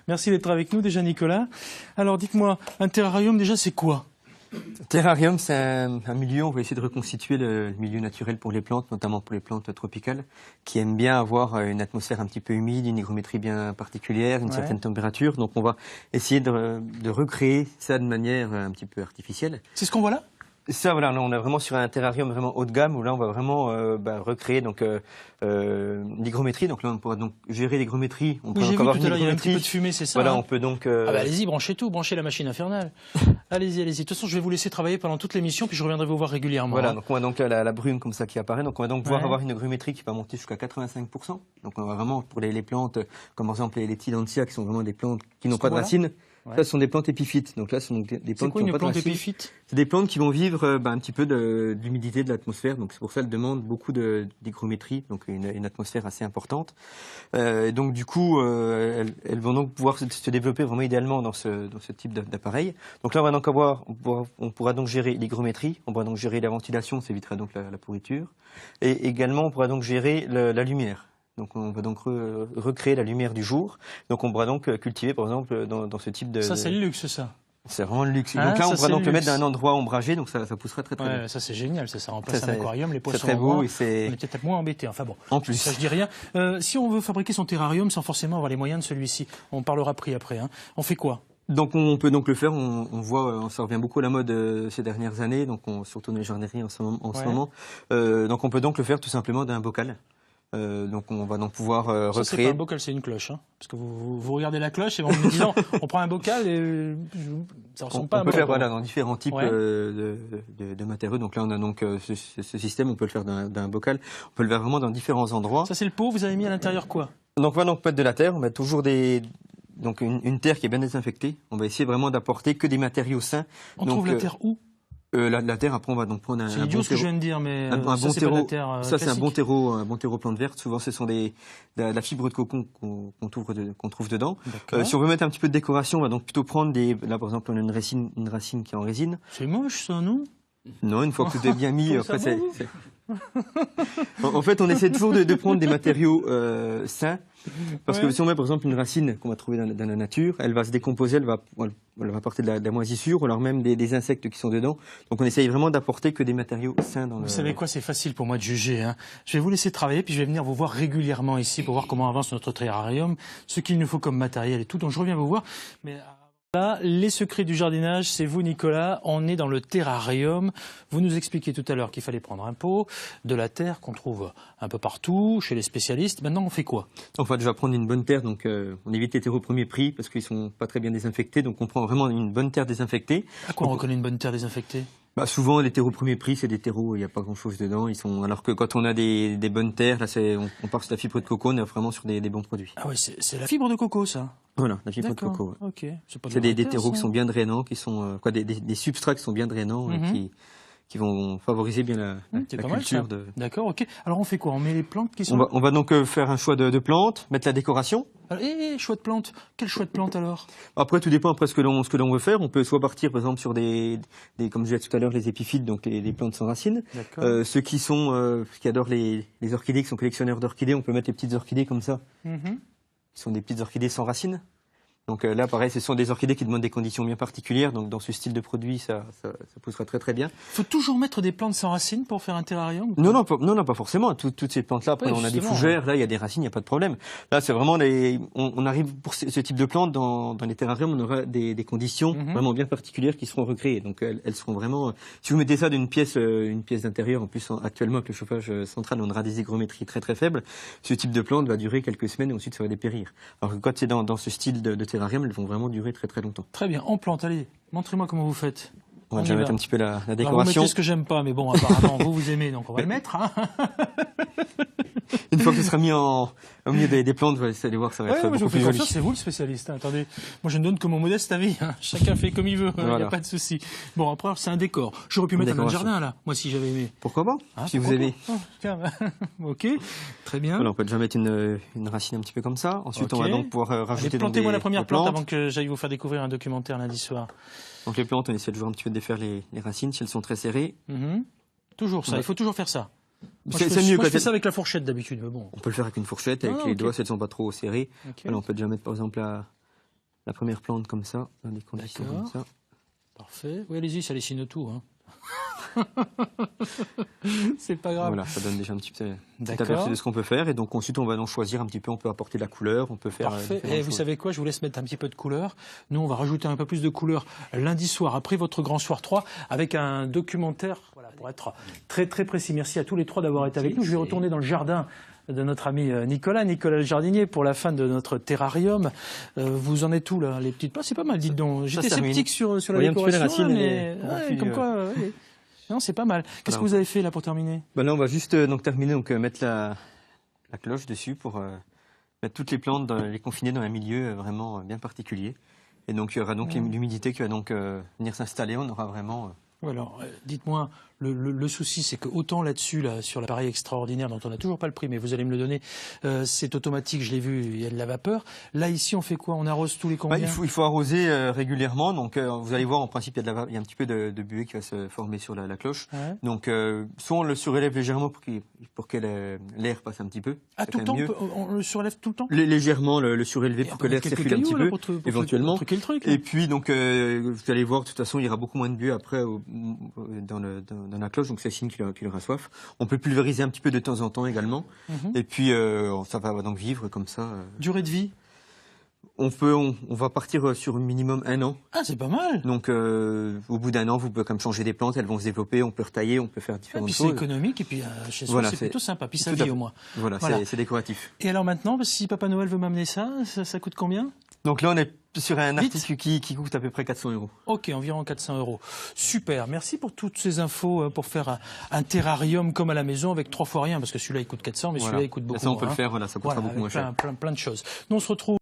Merci d'être avec nous déjà, Nicolas. Alors dites-moi, un terrarium déjà c'est quoi? Terrarium, c'est un milieu, on va essayer de reconstituer le milieu naturel pour les plantes, notamment pour les plantes tropicales, qui aiment bien avoir une atmosphère un petit peu humide, une hygrométrie bien particulière, une certaine température. Donc on va essayer de recréer ça de manière un petit peu artificielle. C'est ce qu'on voit là? Ça, voilà, on est vraiment sur un terrarium vraiment haut de gamme où là, on va vraiment recréer donc l'hygrométrie. Donc là, on pourra donc gérer l'hygrométrie. On peut j'ai vu avoir tout à l'heure, il y a un petit peu de fumée, c'est ça? Voilà, hein on peut donc. Ah bah allez-y, branchez tout, branchez la machine infernale. Allez-y, allez-y. De toute façon, je vais vous laisser travailler pendant toute l'émission, puis je reviendrai vous voir régulièrement. Voilà, hein. donc on a donc la brume comme ça qui apparaît. Donc on va donc pouvoir avoir une hygrométrie qui va monter jusqu'à 85%. Donc on va vraiment pour les plantes, comme par exemple les Tillandsia, qui sont vraiment des plantes qui n'ont pas de racines. Ça, ce sont des plantes épiphytes. Donc là, ce sont des plantes qui n'ont pas de racines. Épiphyte? C'est des plantes qui vont vivre un petit peu d'humidité de l'atmosphère. Donc c'est pour ça qu'elles demandent beaucoup d'hygrométrie, donc une atmosphère assez importante. Et donc du coup, elles vont donc pouvoir se développer vraiment idéalement dans ce type d'appareil. Donc là, on va donc on pourra donc gérer l'hygrométrie, on pourra donc gérer la ventilation, ça évitera donc la pourriture. Et également, on pourra donc gérer la lumière. Donc on va donc recréer la lumière du jour. Donc on pourra donc cultiver par exemple dans ce type de... Ça c'est le luxe ça. C'est vraiment le luxe. Donc là on pourra donc le mettre dans un endroit ombragé, donc ça poussera très bien. Ça c'est génial, ça remplace un aquarium, les poissons très beau et c'est... On est peut-être moins embêtés, enfin bon. En plus. Ça je dis rien. Si on veut fabriquer son terrarium sans forcément avoir les moyens de celui-ci, on parlera prix après, hein. On fait quoi? Donc on peut donc le faire, on voit, ça revient beaucoup à la mode ces dernières années, donc surtout dans les jardineries en ce moment. Donc on peut donc le faire tout simplement d'un bocal. Donc on va donc pouvoir recréer. C'est pas un bocal, c'est une cloche, hein, parce que vous regardez la cloche et en me disant on prend un bocal et ça ressemble pas à un bocal. On peut le faire voilà dans différents types de matériaux. Donc là on a donc ce système, on peut le faire d'un bocal, on peut le faire vraiment dans différents endroits. Ça c'est le pot, vous avez mis à l'intérieur quoi? Donc on va donc mettre de la terre, on met toujours donc une terre qui est bien désinfectée. On va essayer vraiment d'apporter que des matériaux sains. On trouve la terre où? La terre, après on va donc prendre un c'est idiot ce que je viens de dire, mais un bon terreau. Ça c'est un bon terreau plante verte. Souvent ce sont de la fibre de coco qu'on trouve dedans. Si on veut mettre un petit peu de décoration, on va donc plutôt prendre là par exemple on a une racine qui est en résine. C'est moche ça, non? Non, une fois que tout est bien mis, après c'est... En fait, on essaie toujours de prendre des matériaux sains, parce que si on met par exemple une racine qu'on va trouver dans la nature, elle va se décomposer, elle va apporter de la moisissure, ou alors même des insectes qui sont dedans. Donc on essaye vraiment d'apporter que des matériaux sains dans Vous savez quoi, c'est facile pour moi de juger, hein. Je vais vous laisser travailler, puis je vais venir vous voir régulièrement ici pour voir comment avance notre terrarium, ce qu'il nous faut comme matériel et tout. Donc je reviens vous voir. Mais là, les secrets du jardinage, c'est vous Nicolas, on est dans le terrarium. Vous nous expliquiez tout à l'heure qu'il fallait prendre un pot, de la terre qu'on trouve un peu partout, chez les spécialistes. Maintenant, on fait quoi? On va déjà prendre une bonne terre, donc on évite les terreaux premier prix parce qu'ils sont pas très bien désinfectés, donc on prend vraiment une bonne terre désinfectée. À quoi on reconnaît une bonne terre désinfectée? Souvent, les terreaux premier prix, c'est des terreaux, il n'y a pas grand-chose dedans. Alors que quand on a des bonnes terres, là, on part sur la fibre de coco, on est vraiment sur des bons produits. Ah oui, c'est la fibre de coco, ça? Voilà, la fibre de coco. Ouais. Ok. C'est des terreaux qui sont bien drainants, qui sont des substrats qui sont bien drainants et qui vont favoriser bien la culture. D'accord, ok. Alors on fait quoi? On met les plantes qui sont... On va donc faire un choix de plantes, mettre la décoration. Choix de plantes. Quel choix de plantes alors? Après, tout dépend après ce que l'on veut faire. On peut soit partir par exemple sur comme je disais tout à l'heure, les épiphytes, donc les plantes sans racines. Ceux qui adorent les orchidées, qui sont collectionneurs d'orchidées, on peut mettre les petites orchidées comme ça. Qui sont des petites orchidées sans racines. Donc là, pareil, ce sont des orchidées qui demandent des conditions bien particulières. Donc dans ce style de produit, ça poussera très très bien. Faut toujours mettre des plantes sans racines pour faire un terrarium? Non, pas forcément. Toutes ces plantes-là, après, on a des fougères, là, il y a des racines, il n'y a pas de problème. Là, c'est vraiment on arrive pour ce type de plantes dans les terrariums, on aura des conditions vraiment bien particulières qui seront recréées. Donc elles seront vraiment. Si vous mettez ça d'une pièce d'intérieur, en plus actuellement avec le chauffage central, on aura des hygrométries très très faibles. Ce type de plante va durer quelques semaines et ensuite ça va dépérir. Alors que quand c'est dans ce style de terrarium, elles vont vraiment durer très très longtemps. Très bien, on plante, allez, montrez-moi comment vous faites. On va déjà mettre un petit peu la décoration. Alors vous mettez ce que j'aime pas, mais bon, apparemment vous aimez, donc on va le mettre. Hein. Une fois que ce sera mis au milieu des plantes, vous allez voir, ça va être beaucoup plus joli. C'est vous le spécialiste, hein. Attendez, moi je ne donne que mon modeste avis, hein. Chacun fait comme il veut, il n'y a pas de souci. Bon, après c'est un décor. J'aurais pu mettre un autre jardin là, moi si j'avais aimé. Pourquoi pas, si vous aimez. Ok, très bien. Voilà, on peut déjà mettre une racine un petit peu comme ça. Ensuite, on va donc pouvoir rajouter plantez-moi la première plante avant que j'aille vous faire découvrir un documentaire lundi soir. Donc les plantes, on essaie toujours un petit peu de défaire les racines si elles sont très serrées. Toujours ça, il faut toujours faire ça. C'est mieux quand je fais ça avec la fourchette d'habitude, mais bon. On peut le faire avec une fourchette, avec les doigts si elles sont pas trop serrées. Voilà, on peut déjà mettre par exemple la première plante comme ça, dans des conditions comme ça. Parfait. Oui, allez-y, ça dessine tout. Hein. C'est pas grave. Voilà, ça donne déjà un petit aperçu de ce qu'on peut faire. Et donc ensuite, on va donc choisir un petit peu, on peut apporter de la couleur, on peut faire... Parfait. Et vous savez quoi, je vous laisse mettre un petit peu de couleur. Nous, on va rajouter un peu plus de couleur lundi soir, après votre Grand Soir 3, avec un documentaire, voilà, pour être très très précis. Merci à tous les trois d'avoir été avec nous. Je vais retourner dans le jardin de notre ami Nicolas le jardinier, pour la fin de notre terrarium. Vous en êtes où, là, les petites... C'est pas mal, dites donc. J'étais sceptique sur la décoration, mais comme quoi... Non, c'est pas mal. Qu'est-ce que vous avez fait là pour terminer? Là, on va juste terminer, mettre la cloche dessus pour mettre toutes les plantes, les confiner dans un milieu vraiment bien particulier. Et donc, il y aura donc l'humidité qui va donc venir s'installer. On aura vraiment... Alors, dites-moi, le souci, c'est que autant là-dessus, là, sur l'appareil extraordinaire dont on n'a toujours pas le prix, mais vous allez me le donner, c'est automatique, je l'ai vu, il y a de la vapeur. Là, ici, on fait quoi? On arrose tous les combien? Il faut arroser régulièrement. Donc, vous allez voir, en principe, il y a un petit peu de buée qui va se former sur la cloche. Ouais. Donc, soit on le surélève légèrement pour que l'air passe un petit peu. Ah, tout le temps? On le surélève tout le temps? Légèrement, le surélever pour que l'air circule un petit peu, éventuellement. Pour le truc, et puis, donc, vous allez voir, de toute façon, il y aura beaucoup moins de buée après dans la cloche, donc c'est signe qu'il aura soif. On peut pulvériser un petit peu de temps en temps également. Et puis, ça va donc vivre comme ça. Durée de vie? On va partir sur un minimum 1 an. Ah, c'est pas mal. Donc, au bout d'1 an, vous pouvez comme changer des plantes, elles vont se développer, on peut retailler, on peut faire différentes choses. C'est économique, et puis chez soi, c'est plutôt sympa. Puis ça vit au moins. Voilà. C'est décoratif. Et alors maintenant, si Papa Noël veut m'amener ça coûte combien? Donc là, on est sur un article qui coûte à peu près 400 €. Ok, environ 400 €. Super, merci pour toutes ces infos pour faire un terrarium comme à la maison avec 3 fois rien, parce que celui-là il coûte 400, mais celui-là il coûte beaucoup moins. Ça on peut le faire, ça coûtera beaucoup moins cher. Plein de choses. Nous on se retrouve